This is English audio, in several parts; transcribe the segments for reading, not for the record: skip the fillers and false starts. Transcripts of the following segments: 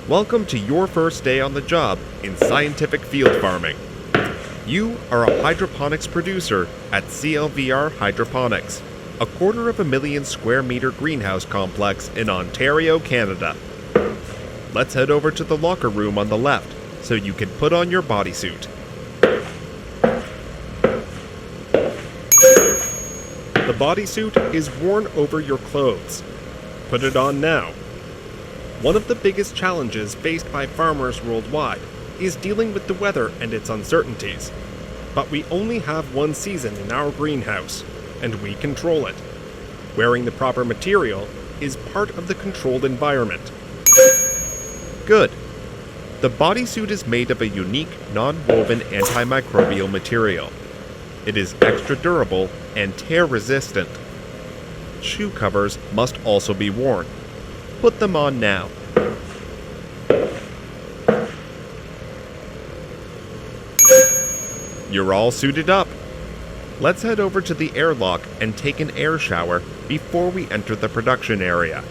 Welcome to your first day on the job in scientific field farming. You are a hydroponics producer at CLVR Hydroponics, a 250,000 square meter greenhouse complex in Ontario, Canada. Let's head over to the locker room on the left so you can put on your bodysuit. The bodysuit is worn over your clothes. Put it on now. One of the biggest challenges faced by farmers worldwide is dealing with the weather and its uncertainties. But we only have one season in our greenhouse, and we control it. Wearing the proper material is part of the controlled environment. Good. The bodysuit is made of a unique, non-woven antimicrobial material. It is extra durable and tear-resistant. Shoe covers must also be worn. Put them on now. You're all suited up. Let's head over to the airlock and take an air shower before we enter the production area.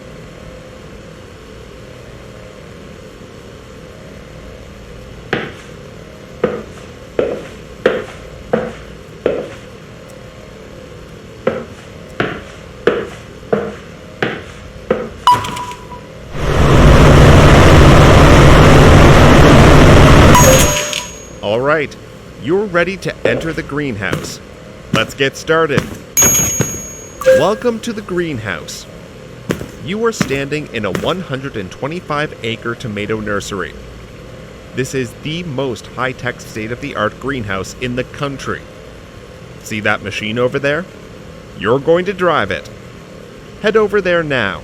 All right, you're ready to enter the greenhouse. Let's get started. Welcome to the greenhouse. You are standing in a 125-acre tomato nursery. This is the most high-tech state-of-the-art greenhouse in the country. See that machine over there? You're going to drive it. Head over there now.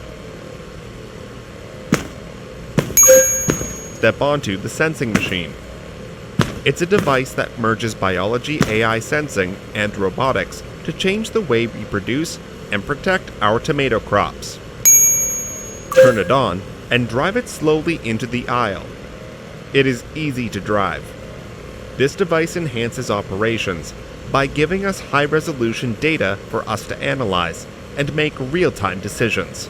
Step onto the sensing machine. It's a device that merges biology, AI sensing, and robotics to change the way we produce and protect our tomato crops. Turn it on and drive it slowly into the aisle. It is easy to drive. This device enhances operations by giving us high-resolution data for us to analyze and make real-time decisions.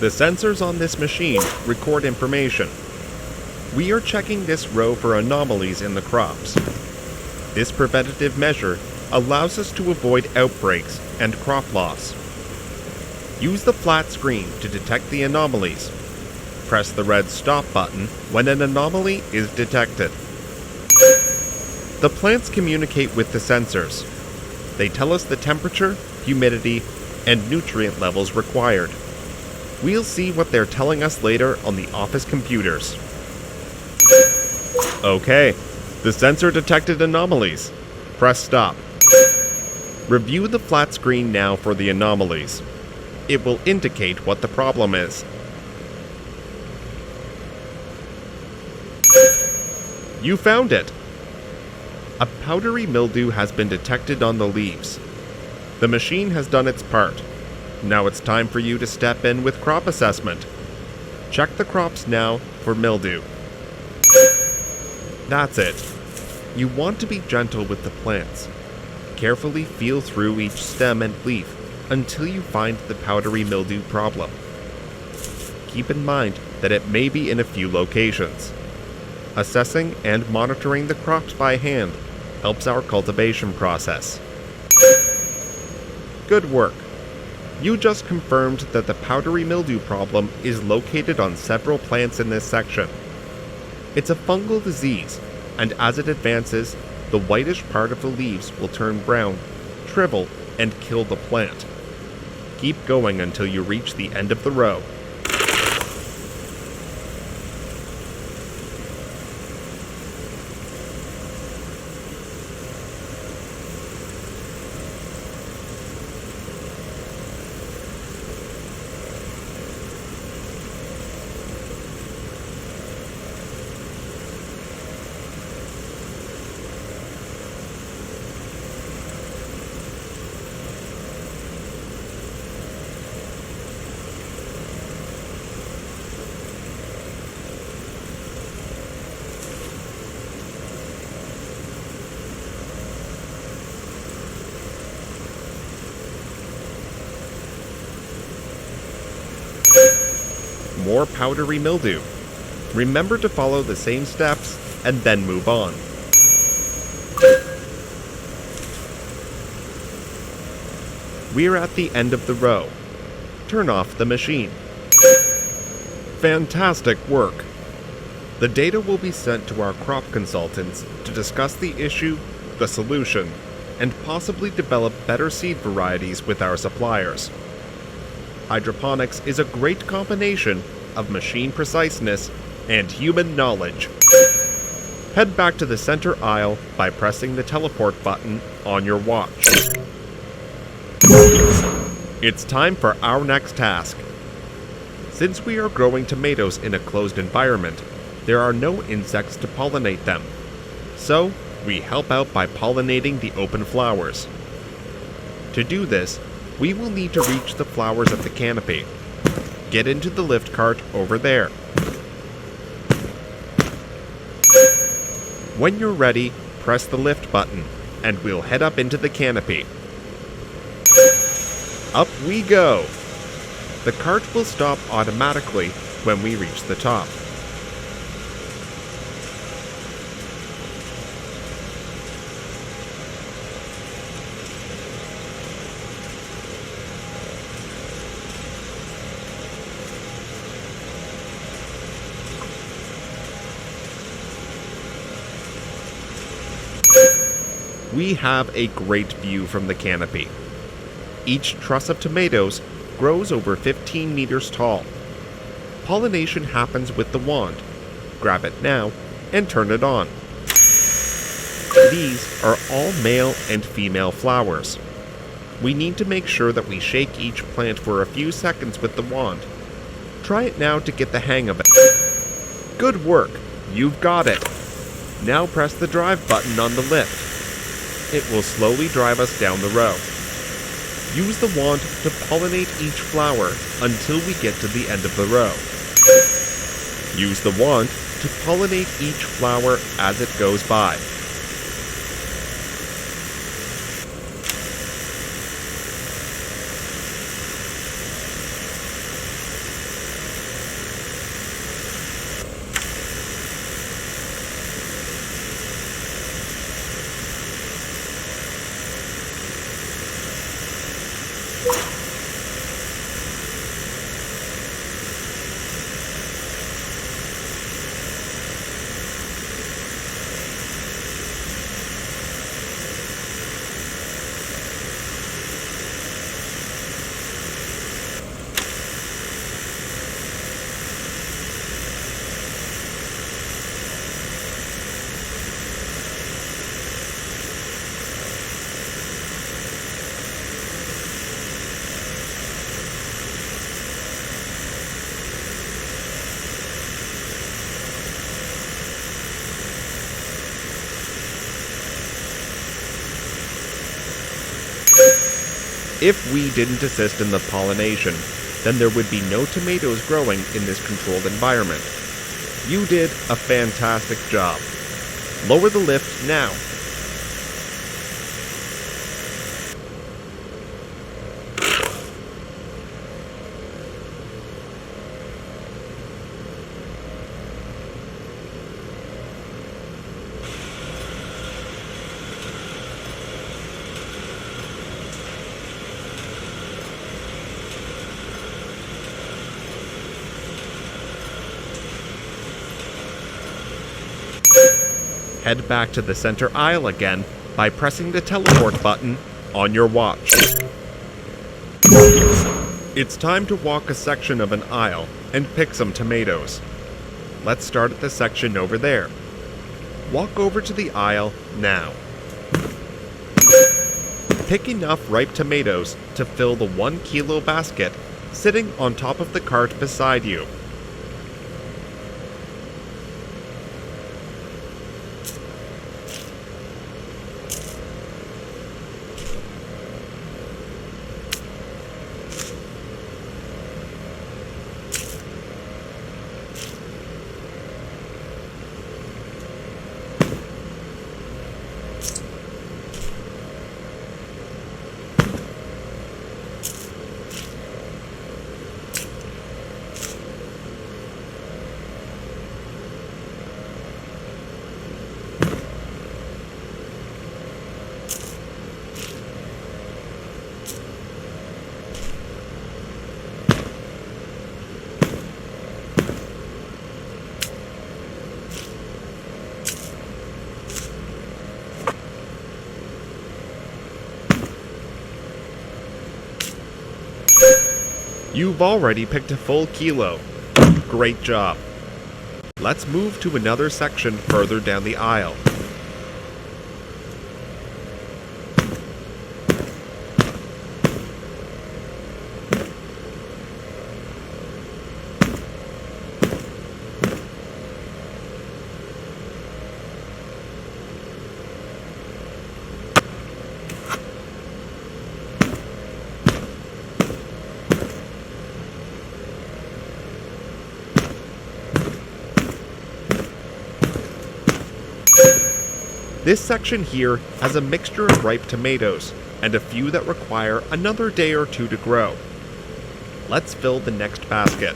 The sensors on this machine record information. We are checking this row for anomalies in the crops. This preventative measure allows us to avoid outbreaks and crop loss. Use the flat screen to detect the anomalies. Press the red stop button when an anomaly is detected. The plants communicate with the sensors. They tell us the temperature, humidity, and nutrient levels required. We'll see what they're telling us later on the office computers. Okay, the sensor detected anomalies. Press stop. Review the flat screen now for the anomalies. It will indicate what the problem is. You found it! A powdery mildew has been detected on the leaves. The machine has done its part. Now it's time for you to step in with crop assessment. Check the crops now for mildew. That's it. You want to be gentle with the plants. Carefully feel through each stem and leaf until you find the powdery mildew problem. Keep in mind that it may be in a few locations. Assessing and monitoring the crops by hand helps our cultivation process. Good work. You just confirmed that the powdery mildew problem is located on several plants in this section. It's a fungal disease, and as it advances, the whitish part of the leaves will turn brown, shrivel, and kill the plant. Keep going until you reach the end of the row. More powdery mildew. Remember to follow the same steps and then move on. We're at the end of the row. Turn off the machine. Fantastic work! The data will be sent to our crop consultants to discuss the issue, the solution, and possibly develop better seed varieties with our suppliers. Hydroponics is a great combination of machine preciseness and human knowledge. Head back to the center aisle by pressing the teleport button on your watch. It's time for our next task. Since we are growing tomatoes in a closed environment, there are no insects to pollinate them. So, we help out by pollinating the open flowers. To do this, we will need to reach the flowers of the canopy. Get into the lift cart over there. When you're ready, press the lift button, and we'll head up into the canopy. Up we go! The cart will stop automatically when we reach the top. We have a great view from the canopy. Each truss of tomatoes grows over 15 meters tall. Pollination happens with the wand. Grab it now and turn it on. These are all male and female flowers. We need to make sure that we shake each plant for a few seconds with the wand. Try it now to get the hang of it. Good work! You've got it! Now press the drive button on the lift. It will slowly drive us down the row. Use the wand to pollinate each flower until we get to the end of the row. Use the wand to pollinate each flower as it goes by. If we didn't assist in the pollination, then there would be no tomatoes growing in this controlled environment. You did a fantastic job. Lower the lift now. Head back to the center aisle again by pressing the teleport button on your watch. It's time to walk a section of an aisle and pick some tomatoes. Let's start at the section over there. Walk over to the aisle now. Pick enough ripe tomatoes to fill the 1 kilo basket sitting on top of the cart beside you. You've already picked a full kilo. Great job. Let's move to another section further down the aisle. This section here has a mixture of ripe tomatoes and a few that require another day or two to grow. Let's fill the next basket.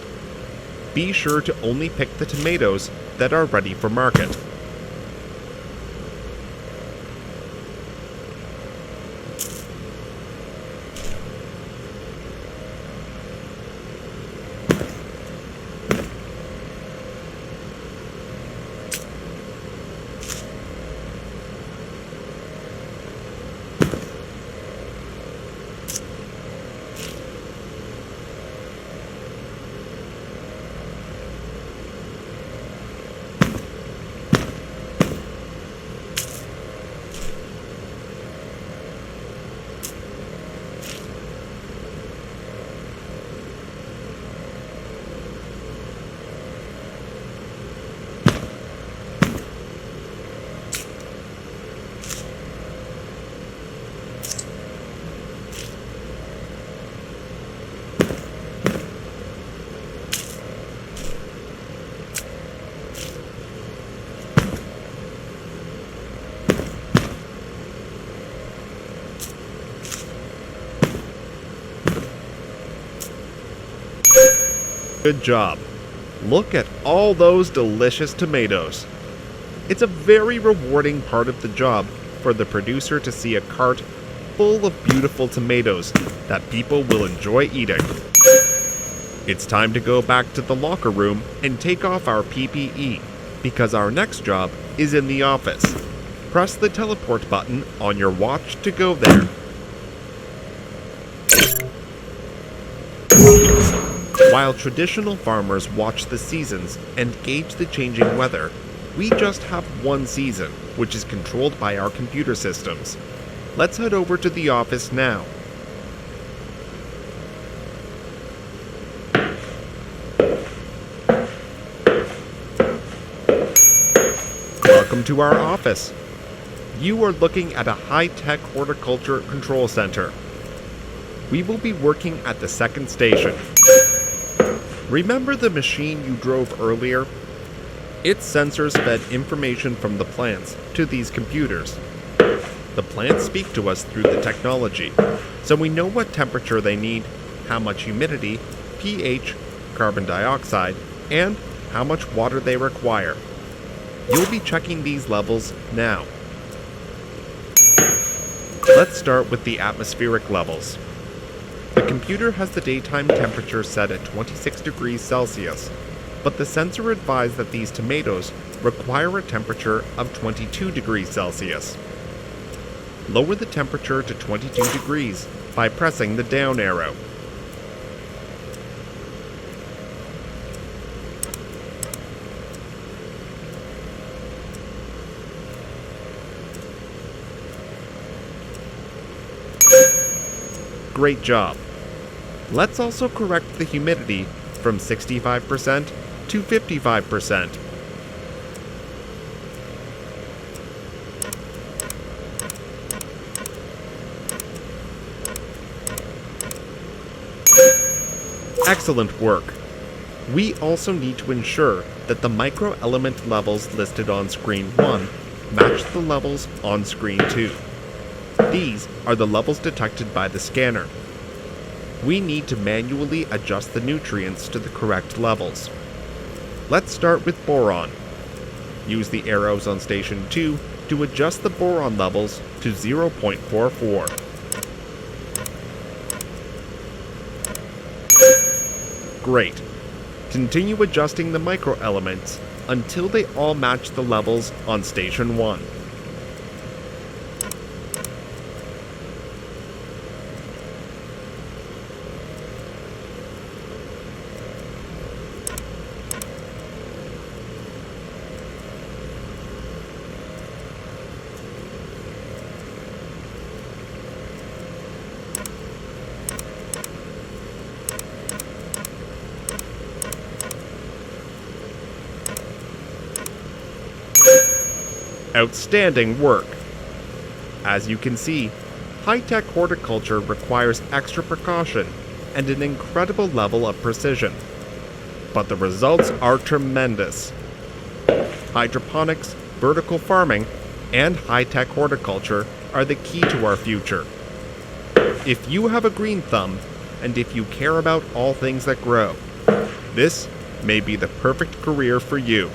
Be sure to only pick the tomatoes that are ready for market. Good job. Look at all those delicious tomatoes. It's a very rewarding part of the job for the producer to see a cart full of beautiful tomatoes that people will enjoy eating. It's time to go back to the locker room and take off our PPE because our next job is in the office. Press the teleport button on your watch to go there. While traditional farmers watch the seasons and gauge the changing weather, we just have one season, which is controlled by our computer systems. Let's head over to the office now. Welcome to our office. You are looking at a high-tech horticulture control center. We will be working at the second station. Remember the machine you drove earlier? Its sensors fed information from the plants to these computers. The plants speak to us through the technology, so we know what temperature they need, how much humidity, pH, carbon dioxide, and how much water they require. You'll be checking these levels now. Let's start with the atmospheric levels. The computer has the daytime temperature set at 26 degrees Celsius, but the sensor advised that these tomatoes require a temperature of 22 degrees Celsius. Lower the temperature to 22 degrees by pressing the down arrow. Great job. Let's also correct the humidity from 65% to 55%. Excellent work. We also need to ensure that the microelement levels listed on screen 1 match the levels on screen 2. These are the levels detected by the scanner. We need to manually adjust the nutrients to the correct levels. Let's start with boron. Use the arrows on station 2 to adjust the boron levels to 0.44. Great. Continue adjusting the microelements until they all match the levels on station 1. Outstanding work! As you can see, high-tech horticulture requires extra precaution and an incredible level of precision. But the results are tremendous. Hydroponics, vertical farming, and high-tech horticulture are the key to our future. If you have a green thumb, and if you care about all things that grow, this may be the perfect career for you.